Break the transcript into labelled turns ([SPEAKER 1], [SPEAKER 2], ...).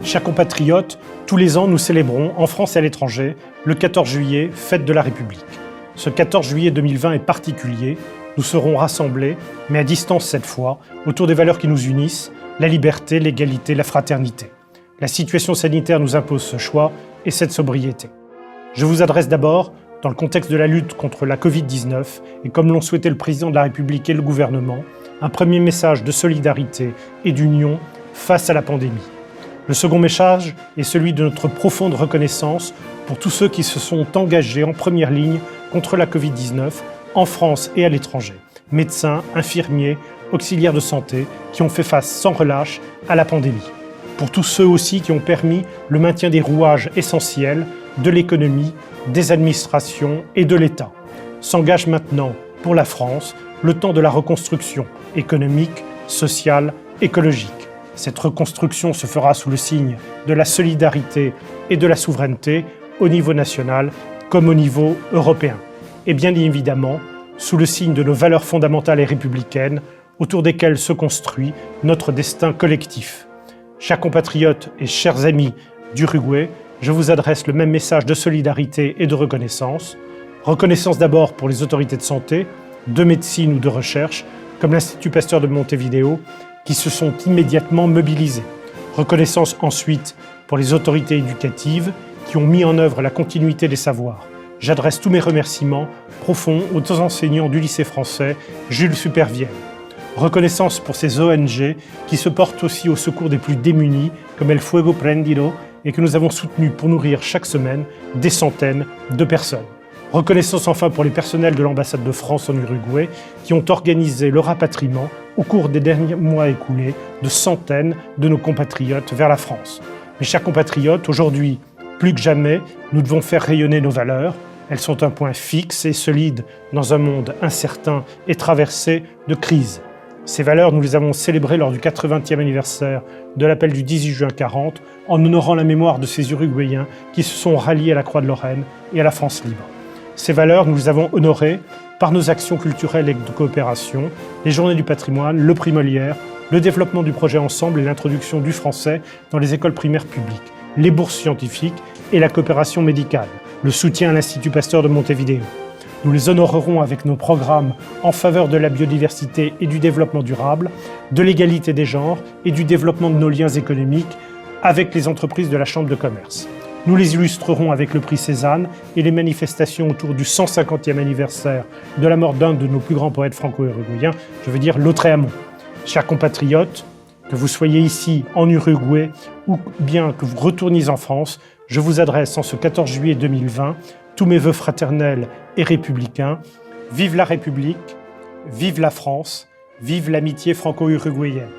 [SPEAKER 1] Chers compatriotes, tous les ans, nous célébrons, en France et à l'étranger, le 14 juillet, fête de la République. Ce 14 juillet 2020 est particulier. Nous serons rassemblés, mais à distance cette fois, autour des valeurs qui nous unissent, la liberté, l'égalité, la fraternité. La situation sanitaire nous impose ce choix et cette sobriété. Je vous adresse d'abord, dans le contexte de la lutte contre la Covid-19, et comme l'ont souhaité le président de la République et le gouvernement, un premier message de solidarité et d'union face à la pandémie. Le second message est celui de notre profonde reconnaissance pour tous ceux qui se sont engagés en première ligne contre la Covid-19, en France et à l'étranger. Médecins, infirmiers, auxiliaires de santé, qui ont fait face sans relâche à la pandémie. Pour tous ceux aussi qui ont permis le maintien des rouages essentiels de l'économie, des administrations et de l'État. S'engage maintenant, pour la France, le temps de la reconstruction économique, sociale, écologique. Cette reconstruction se fera sous le signe de la solidarité et de la souveraineté au niveau national comme au niveau européen. Et bien évidemment, sous le signe de nos valeurs fondamentales et républicaines autour desquelles se construit notre destin collectif. Chers compatriotes et chers amis d'Uruguay, je vous adresse le même message de solidarité et de reconnaissance. Reconnaissance d'abord pour les autorités de santé, de médecine ou de recherche, comme l'Institut Pasteur de Montevideo, qui se sont immédiatement mobilisés. Reconnaissance ensuite pour les autorités éducatives qui ont mis en œuvre la continuité des savoirs. J'adresse tous mes remerciements profonds aux enseignants du lycée français Jules Supervielle. Reconnaissance pour ces ONG qui se portent aussi au secours des plus démunis, comme El Fuego Prendido, et que nous avons soutenus pour nourrir chaque semaine des centaines de personnes. Reconnaissance enfin pour les personnels de l'ambassade de France en Uruguay qui ont organisé le rapatriement au cours des derniers mois écoulés de centaines de nos compatriotes vers la France. Mes chers compatriotes, aujourd'hui, plus que jamais, nous devons faire rayonner nos valeurs. Elles sont un point fixe et solide dans un monde incertain et traversé de crises. Ces valeurs, nous les avons célébrées lors du 80e anniversaire de l'appel du 18 juin 40 en honorant la mémoire de ces Uruguayens qui se sont ralliés à la Croix de Lorraine et à la France libre. Ces valeurs, nous les avons honorées par nos actions culturelles et de coopération, les Journées du patrimoine, le prix Molière, le développement du projet Ensemble et l'introduction du français dans les écoles primaires publiques, les bourses scientifiques et la coopération médicale, le soutien à l'Institut Pasteur de Montevideo. Nous les honorerons avec nos programmes en faveur de la biodiversité et du développement durable, de l'égalité des genres et du développement de nos liens économiques avec les entreprises de la Chambre de commerce. Nous les illustrerons avec le prix Cézanne et les manifestations autour du 150e anniversaire de la mort d'un de nos plus grands poètes franco-uruguayens, je veux dire Lautréamont. Chers compatriotes, que vous soyez ici en Uruguay ou bien que vous retourniez en France, je vous adresse en ce 14 juillet 2020 tous mes vœux fraternels et républicains. Vive la République, vive la France, vive l'amitié franco-uruguayenne.